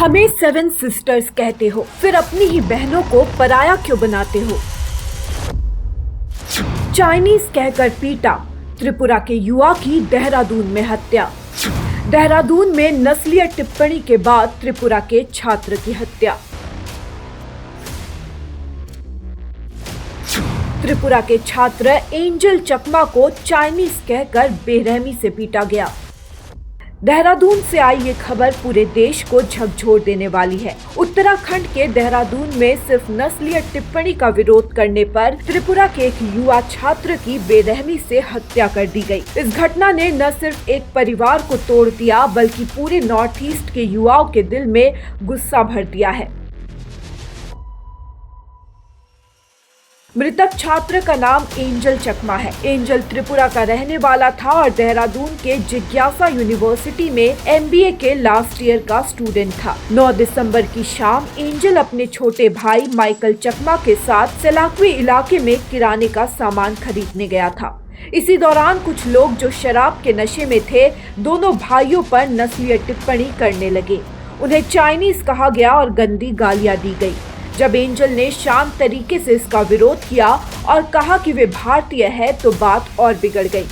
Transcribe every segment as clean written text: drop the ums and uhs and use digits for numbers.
हमें seven sisters कहते हो, फिर अपनी ही बहनों को पराया क्यों बनाते हो? चाइनीज कहकर पीटा, त्रिपुरा के युवा की देहरादून में हत्या। देहरादून में नस्लीय टिप्पणी के बाद त्रिपुरा के छात्र की हत्या। त्रिपुरा के छात्र एंजल चकमा को चाइनीज कहकर बेरहमी से पीटा गया। देहरादून से आई ये खबर पूरे देश को झकझोर देने वाली है। उत्तराखंड के देहरादून में सिर्फ नस्लीय टिप्पणी का विरोध करने पर त्रिपुरा के एक युवा छात्र की बेरहमी से हत्या कर दी गई। इस घटना ने न सिर्फ एक परिवार को तोड़ दिया बल्कि पूरे नॉर्थ ईस्ट के युवाओं के दिल में गुस्सा भर दिया है। मृतक छात्र का नाम एंजल चकमा है। एंजल त्रिपुरा का रहने वाला था और देहरादून के जिज्ञासा यूनिवर्सिटी में MBA के लास्ट ईयर का स्टूडेंट था। 9 दिसंबर की शाम एंजल अपने छोटे भाई माइकल चकमा के साथ सेलाक्वी इलाके में किराने का सामान खरीदने गया था। इसी दौरान कुछ लोग जो शराब के नशे में थे, दोनों भाइयों पर नस्लीय टिप्पणी करने लगे। उन्हें चाइनीज कहा गया और गंदी गालियां दी गई। जब एंजल ने शांत तरीके से इसका विरोध किया और कहा कि वे भारतीय है तो बात और बिगड़ गई।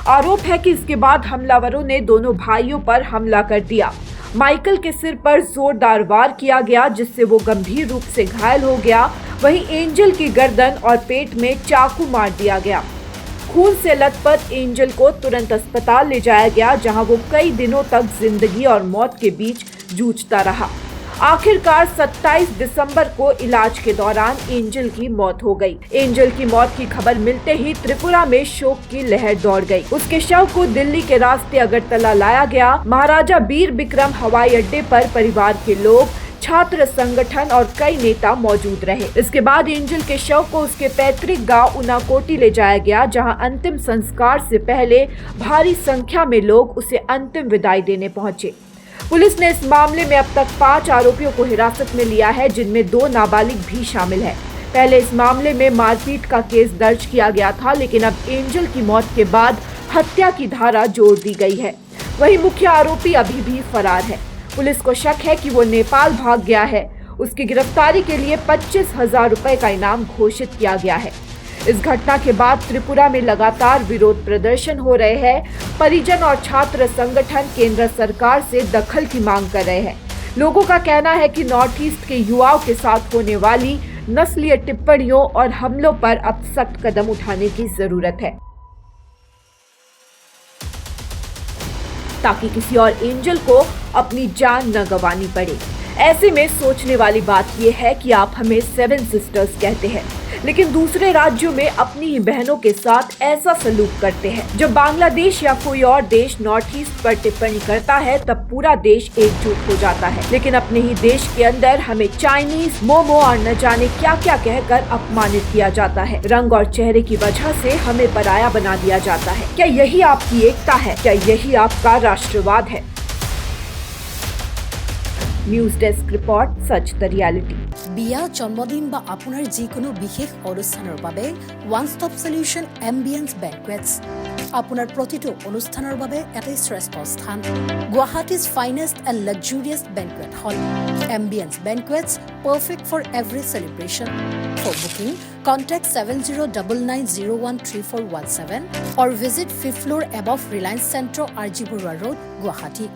आरोप है कि इसके बाद हमलावरों ने दोनों भाइयों पर हमला कर दिया। माइकल के सिर पर जोरदार वार किया गया जिससे वो गंभीर रूप से घायल हो गया। वहीं एंजल की गर्दन और पेट में चाकू मार दिया गया। खून से लथपथ एंजल को तुरंत अस्पताल ले जाया गया जहां वो कई दिनों तक जिंदगी और मौत के बीच जूझता रहा। आखिरकार 27 दिसंबर को इलाज के दौरान एंजल की मौत हो गई। एंजल की मौत की खबर मिलते ही त्रिपुरा में शोक की लहर दौड़ गई। उसके शव को दिल्ली के रास्ते अगरतला लाया गया। महाराजा बीर बिक्रम हवाई अड्डे पर परिवार के लोग, छात्र संगठन और कई नेता मौजूद रहे। इसके बाद एंजल के शव को उसके पैतृक गांव उनाकोटी ले जाया गया जहां अंतिम संस्कार से पहले भारी संख्या में लोग उसे अंतिम विदाई देने पहुंचे। पुलिस ने इस मामले में अब तक 5 आरोपियों को हिरासत में लिया है जिनमें 2 नाबालिग भी शामिल है। पहले इस मामले में मारपीट का केस दर्ज किया गया था लेकिन अब एंजल की मौत के बाद हत्या की धारा जोड़ दी गई है। वहीं मुख्य आरोपी अभी भी फरार है। पुलिस को शक है कि वो नेपाल भाग गया है। उसकी गिरफ्तारी के लिए 25,000 रुपए का इनाम घोषित किया गया है। इस घटना के बाद त्रिपुरा में लगातार विरोध प्रदर्शन हो रहे हैं। परिजन और छात्र संगठन केंद्र सरकार से दखल की मांग कर रहे हैं। लोगों का कहना है कि नॉर्थ ईस्ट के युवाओं के साथ होने वाली नस्लीय टिप्पणियों और हमलों पर अब सख्त कदम उठाने की जरूरत है ताकि किसी और एंजल को अपनी जान न गंवानी पड़े। ऐसे में सोचने वाली बात यह है कि आप हमें 7 सिस्टर्स कहते हैं लेकिन दूसरे राज्यों में अपनी ही बहनों के साथ ऐसा सलूक करते हैं। जब बांग्लादेश या कोई और देश नॉर्थ ईस्ट पर टिप्पणी करता है तब पूरा देश एकजुट हो जाता है, लेकिन अपने ही देश के अंदर हमें चाइनीज, मोमो और न जाने क्या क्या कहकर अपमानित किया जाता है। रंग और चेहरे की वजह से हमें पराया बना दिया जाता है। क्या यही आपकी एकता है? क्या यही आपका राष्ट्रवाद है? News desk report search the reality. বিয়া, জন্মদিন বা আপোনাৰ যিকোনো বিশেষ অনুষ্ঠানৰ বাবে one stop solution ambience banquets. আপোনাৰ প্ৰতিটো অনুষ্ঠানৰ বাবে এটাই শ্ৰেষ্ঠ স্থান, Guwahati's finest and luxurious banquet hall. Ambience banquets, perfect for every celebration. For booking, contact 7099013417 or visit 5th floor above Reliance Centro, RG Burwa Road, Guwahati.